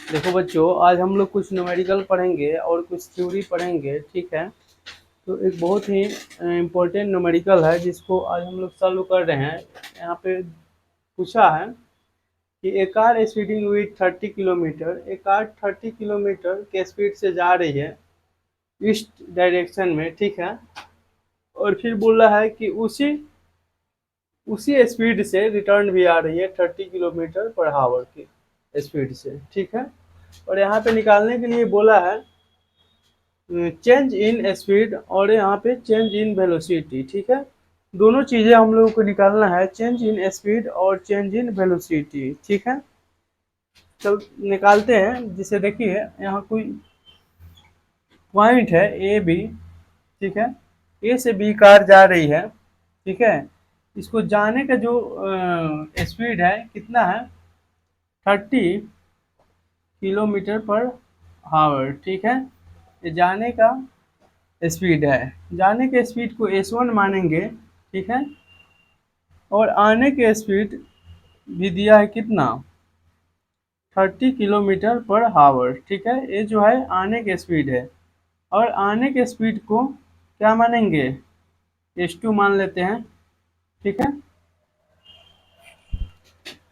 देखो बच्चों, आज हम लोग कुछ न्यूमेरिकल पढ़ेंगे और कुछ थ्योरी पढ़ेंगे, ठीक है। तो एक बहुत ही इम्पोर्टेंट न्यूमेरिकल है जिसको आज हम लोग सॉल्व कर रहे हैं। यहाँ पे पूछा है कि a car speeding with 30 kilometre, a car 30 kilometre के स्पीड से जा रही है ईस्ट डायरेक्शन में, ठीक है। और फिर बोल रहा है कि उसी उसी स्पीड से रिटर्न भी आ रही है 30 किलोमीटर पर आवर की स्पीड से, ठीक है। और यहाँ पे निकालने के लिए बोला है चेंज इन स्पीड और यहाँ पे चेंज इन वेलोसिटी, ठीक है। दोनों चीज़ें हम लोगों को निकालना है, चेंज इन स्पीड और चेंज इन वेलोसिटी, ठीक है। चल निकालते हैं। जिसे देखिए यहाँ कोई पॉइंट है ए बी, ठीक है। ए से बी कार जा रही है, ठीक है। इसको जाने का जो स्पीड है कितना है, 30 किलोमीटर पर आवर, ठीक है। ये जाने का स्पीड है। जाने के स्पीड को S1 मानेंगे, ठीक है। और आने के स्पीड भी दिया है कितना, 30 किलोमीटर पर आवर, ठीक है। ये जो है आने के स्पीड है। और आने के स्पीड को क्या मानेंगे, S2 मान लेते हैं, ठीक है।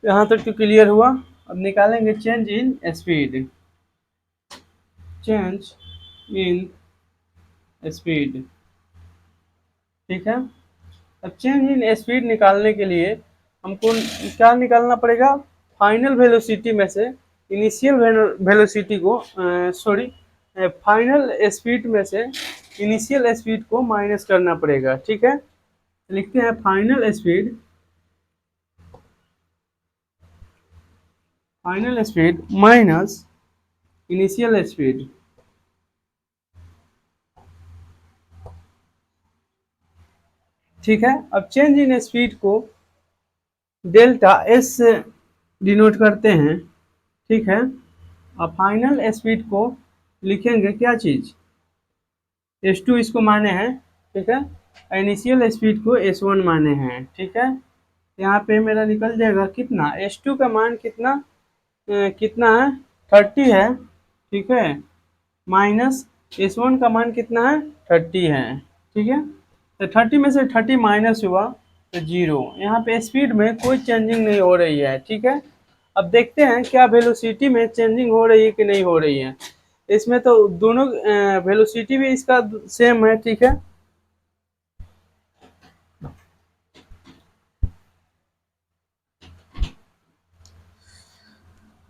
यहाँ तक तो क्लियर हुआ। अब निकालेंगे change in speed, change in speed, ठीक है। अब चेंज इन स्पीड निकालने के लिए हमको क्या निकालना पड़ेगा, फाइनल वेलोसिटी में से इनिशियल वेलोसिटी को सॉरी फाइनल स्पीड में से इनिशियल स्पीड को माइनस करना पड़ेगा, ठीक है। लिखते हैं final speed minus initial speed, ठीक है। अब चेंज इन स्पीड को डेल्टा एस से डिनोट करते हैं, ठीक है। अब फाइनल स्पीड को लिखेंगे क्या चीज़, S2 इसको माने हैं, ठीक है। इनिशियल स्पीड को S1 माने हैं, ठीक है। यहाँ पे मेरा निकल जाएगा कितना, S2 का मान कितना कितना है, 30 है, ठीक है। माइनस S1 का मान कितना है, 30 है, ठीक है। तो 30 में से 30 माइनस हुआ तो 0। यहाँ पे स्पीड में कोई चेंजिंग नहीं हो रही है, ठीक है। अब देखते हैं क्या वेलोसिटी में चेंजिंग हो रही है कि नहीं हो रही है। इसमें तो दोनों वेलोसिटी भी इसका सेम है, ठीक है।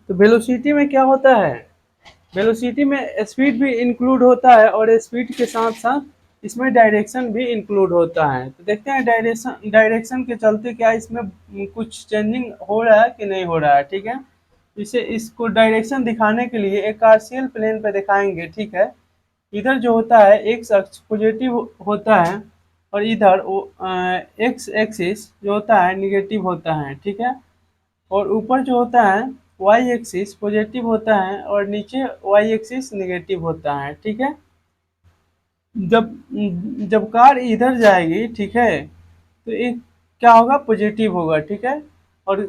तो वेलोसिटी में क्या होता है, वेलोसिटी में स्पीड भी इंक्लूड होता है और स्पीड के साथ साथ इसमें डायरेक्शन भी इंक्लूड होता है। तो देखते हैं डायरेक्शन के चलते क्या इसमें कुछ चेंजिंग हो रहा है कि नहीं हो रहा है, ठीक है। इसे इसको डायरेक्शन दिखाने के लिए एक कार्शियल प्लेन पे दिखाएंगे, ठीक है। इधर जो होता है एक्स अक्ष पॉजिटिव होता है और इधर एक्स एक्सिस जो होता है निगेटिव होता है, ठीक है। और ऊपर जो होता है वाई एक्सिस पॉजिटिव होता है और नीचे वाई एक्सिस निगेटिव होता है, ठीक है। जब जब कार इधर जाएगी, ठीक है, तो एक क्या होगा, पॉजिटिव होगा, ठीक है। और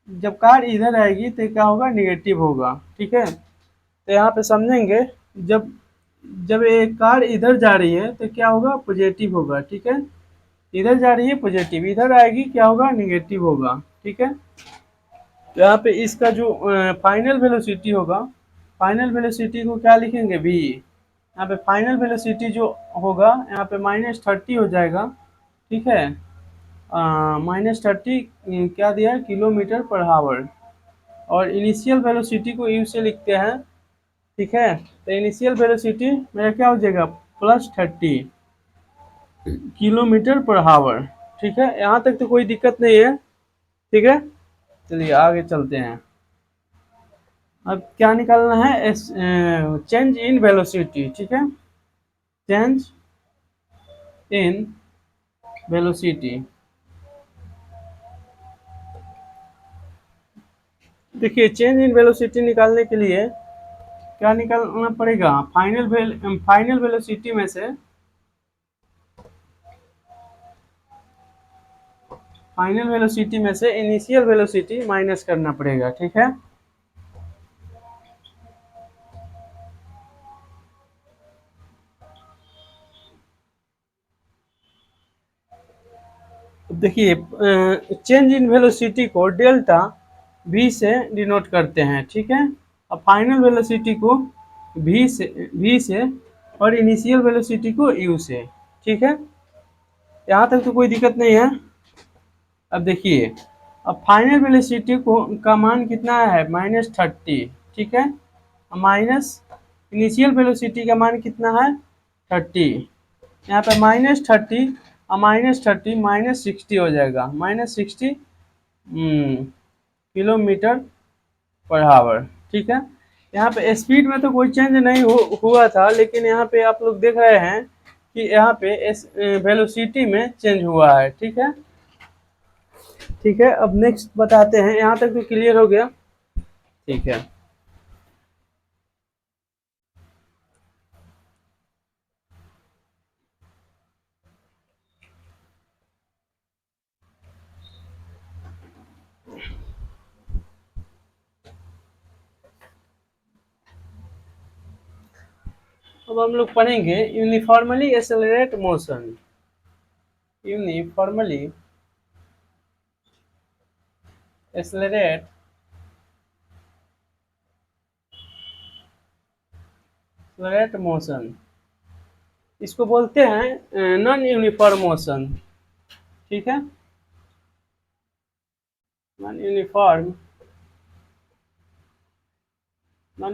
जब कार इधर आएगी तो क्या होगा, निगेटिव होगा, ठीक है। तो यहाँ पे समझेंगे, जब जब एक कार इधर जा रही है तो क्या होगा, पॉजिटिव होगा, ठीक है। इधर जा रही है पॉजिटिव, इधर आएगी क्या होगा, निगेटिव होगा, ठीक है। तो यहाँ पे इसका जो फाइनल वेलोसिटी होगा, फाइनल वेलोसिटी को क्या लिखेंगे, v। यहाँ पे फाइनल वेलोसिटी जो होगा यहाँ पे -30 हो जाएगा, ठीक है। -30 क्या दिया है, किलोमीटर पर आवर। और इनिशियल वेलोसिटी को यू से लिखते हैं, ठीक है। तो इनिशियल वेलोसिटी मेरा क्या हो जाएगा, +30 किलोमीटर पर आवर, ठीक है। यहाँ तक तो कोई दिक्कत नहीं है, ठीक है। चलिए आगे चलते हैं। अब क्या निकालना है, चेंज इन वेलोसिटी, ठीक है। चेंज इन वेलोसिटी, देखिए चेंज इन वेलोसिटी निकालने के लिए क्या निकालना पड़ेगा, फाइनल वेलोसिटी में से इनिशियल वेलोसिटी माइनस करना पड़ेगा, ठीक है। देखिए चेंज इन वेलोसिटी को डेल्टा v से डिनोट करते हैं, ठीक है। अब फाइनल वेलोसिटी को v से और इनिशियल वेलोसिटी को u से, ठीक है। यहाँ तक तो कोई दिक्कत नहीं है। अब देखिए, अब फाइनल वेलोसिटी को का मान कितना है, -30, ठीक है। माइनस इनिशियल वेलोसिटी का मान कितना है, 30। यहाँ पे -30 और -30 -60 हो जाएगा, -60 किलोमीटर पर आवर, ठीक है। यहाँ पे स्पीड में तो कोई चेंज नहीं हुआ था, लेकिन यहाँ पे आप लोग देख रहे हैं कि यहाँ पे वेलोसिटी में चेंज हुआ है, ठीक है। ठीक है, अब नेक्स्ट बताते हैं। यहाँ तक तो क्लियर हो गया, ठीक है। अब हम लोग पढ़ेंगे uniformly accelerate motion. Uniformly accelerate motion, इसको बोलते हैं नॉन यूनिफॉर्म मोशन, ठीक है। नॉन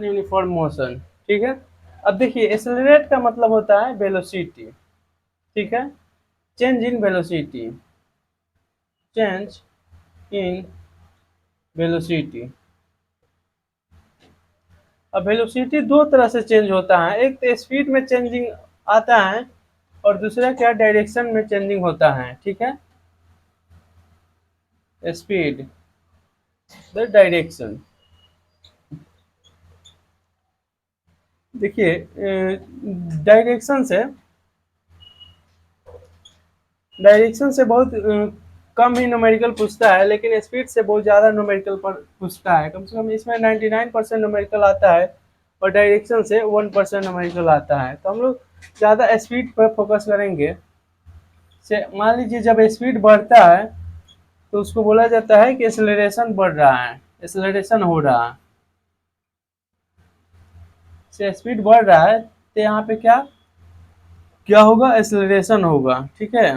यूनिफॉर्म मोशन, ठीक है। अब देखिए, एक्सेलरेट का मतलब होता है वेलोसिटी, ठीक है। Change in velocity, change in velocity. अब वेलोसिटी दो तरह से चेंज होता है, एक तो स्पीड में चेंजिंग आता है और दूसरा क्या, डायरेक्शन में चेंजिंग होता है, ठीक है। Speed the direction. देखिए डायरेक्शन से बहुत कम ही न्यूमेरिकल पूछता है, लेकिन स्पीड से बहुत ज़्यादा न्यूमेरिकल पर पूछता है। कम से कम इसमें 99% न्यूमेरिकल आता है और डायरेक्शन से 1% न्यूमेरिकल आता है। तो हम लोग ज़्यादा स्पीड पर फोकस करेंगे। से मान लीजिए जब स्पीड बढ़ता है तो उसको बोला जाता है कि एक्सेलरेशन बढ़ रहा है, एक्सेलरेशन हो रहा है। से स्पीड बढ़ रहा है तो यहाँ पे क्या क्या होगा, एक्सेलरेशन होगा, ठीक है।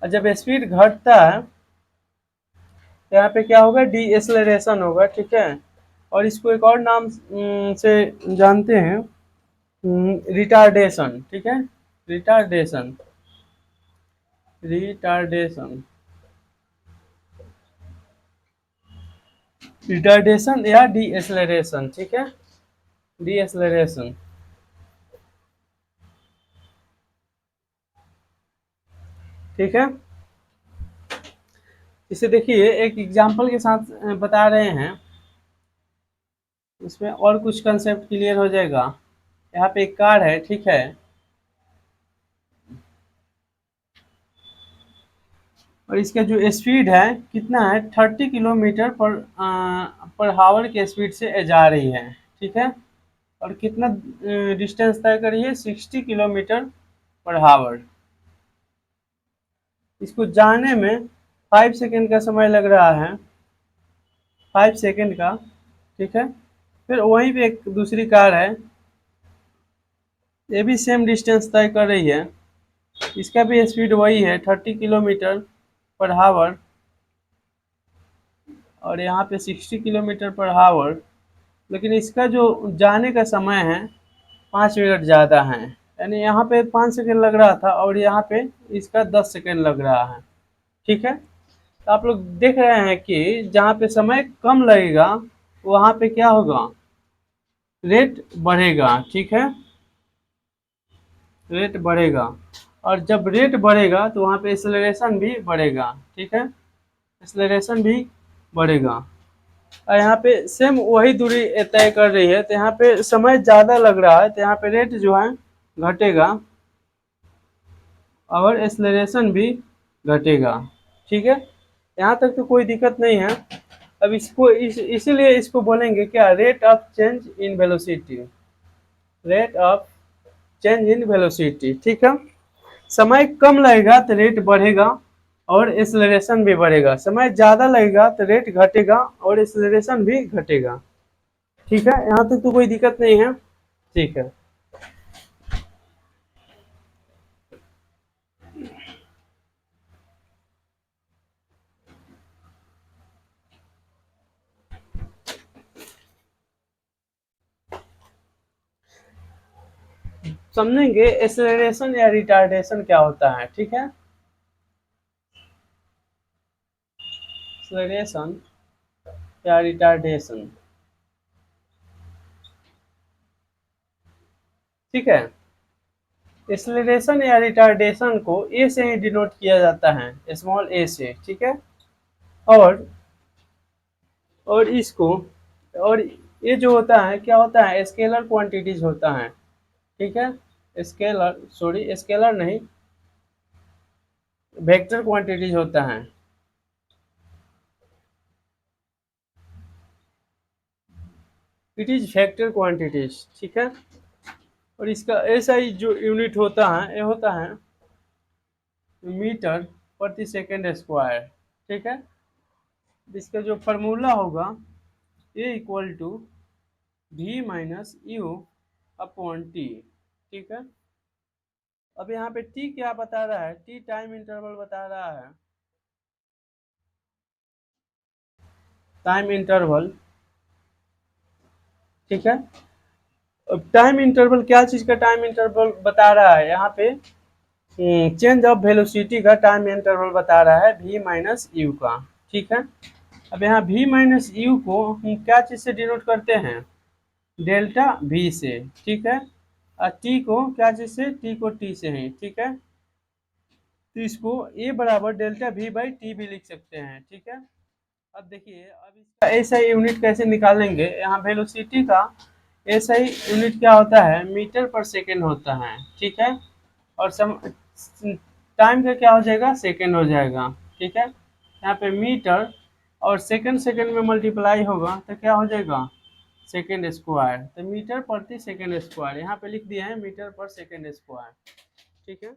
और जब स्पीड घटता है तो यहाँ पे क्या होगा, डी एक्सेलरेशन होगा, ठीक है। और इसको एक और नाम से जानते हैं, रिटार्डेशन, ठीक है। रिटार्डेशन, रिटार्डेशन, रिटार्डेशन या डी एक्सेलरेशन, ठीक है। डी एक्सेलरेशन, ठीक है। इसे देखिए एक एग्जांपल के साथ बता रहे हैं, इसमें और कुछ कंसेप्ट क्लियर हो जाएगा। यहाँ पे एक कार है, ठीक है। और इसका जो स्पीड है कितना है, 30 किलोमीटर पर हावर के स्पीड से जा रही है, ठीक है। और कितना डिस्टेंस तय करी है, 60 किलोमीटर पर हावर। इसको जाने में 5 सेकेंड का समय लग रहा है, 5 सेकेंड का, ठीक है। फिर वहीं पे एक दूसरी कार है, ये भी सेम डिस्टेंस तय कर रही है, इसका भी स्पीड वही है 30 किलोमीटर पर हावर और यहाँ पे 60 किलोमीटर पर हावर। लेकिन इसका जो जाने का समय है 5 मिनट ज़्यादा है, यानी यहाँ पे 5 सेकेंड लग रहा था और यहाँ पे इसका 10 सेकेंड लग रहा है, ठीक है। तो आप लोग देख रहे हैं कि जहाँ पे समय कम लगेगा वहाँ पे क्या होगा, रेट बढ़ेगा, ठीक है। रेट बढ़ेगा और जब रेट बढ़ेगा तो वहाँ पे एक्सेलरेशन भी बढ़ेगा, ठीक है। एक्सेलरेशन भी बढ़ेगा और यहाँ पे सेम वही दूरी तय कर रही है, तो यहाँ पे समय ज़्यादा लग रहा है तो यहाँ पे रेट जो है घटेगा और एक्सेलरेशन भी घटेगा, ठीक है। यहाँ तक तो कोई दिक्कत नहीं है। अब इसको इसीलिए इसको बोलेंगे क्या, rate of change in velocity. Rate of change in velocity, ठीक है। समय कम लगेगा तो रेट बढ़ेगा और एक्सेलरेशन भी बढ़ेगा, समय ज़्यादा लगेगा तो रेट घटेगा और एक्सेलरेशन भी घटेगा। ठीक है, यहाँ तक तो कोई दिक्कत नहीं है। ठीक है, समझेंगे एक्सेलरेशन या रिटार्डेशन क्या होता है। ठीक है, एक्सेलरेशन या रिटार्डेशन, ठीक है। एक्सेलरेशन या रिटार्डेशन को ए से ही डिनोट किया जाता है, स्मॉल ए से, ठीक है। और और इसको और ये जो होता है क्या होता है, स्केलर क्वांटिटीज होता है, ठीक है। स्केलर नहीं, वेक्टर क्वांटिटीज होता है। इट इज वेक्टर क्वांटिटीज, ठीक है। और इसका ऐसा ही जो यूनिट होता है ये होता है मीटर प्रति सेकंड स्क्वायर, ठीक है। इसका जो फार्मूला होगा a equal to v minus u upon t, ठीक है। अब यहाँ पे टी क्या बता रहा है, टी टाइम इंटरवल बता रहा है, टाइम इंटरवल, ठीक है। अब टाइम इंटरवल क्या चीज का टाइम इंटरवल बता रहा है, यहाँ पे चेंज ऑफ वेलोसिटी का टाइम इंटरवल बता रहा है v माइनस यू का, ठीक है। अब यहाँ v माइनस यू को हम क्या चीज से डिनोट करते हैं, डेल्टा v से, ठीक है। और t को क्या चीज से, t को t से है, ठीक है। तो इसको a बराबर डेल्टा v बाई टी भी लिख सकते हैं, ठीक है। अब देखिए, अब इसका ऐसा यूनिट कैसे निकालेंगे, यहाँ वेलोसिटी का ऐसा ही यूनिट क्या होता है, मीटर पर सेकेंड होता है, ठीक है। और टाइम का क्या हो जाएगा, सेकेंड हो जाएगा, ठीक है। यहाँ पे मीटर और सेकेंड सेकेंड में मल्टीप्लाई होगा तो क्या हो जाएगा, सेकेंड स्क्वायर। तो मीटर प्रति सेकेंड स्क्वायर यहाँ पे लिख दिया है मीटर पर सेकेंड स्क्वायर, ठीक है।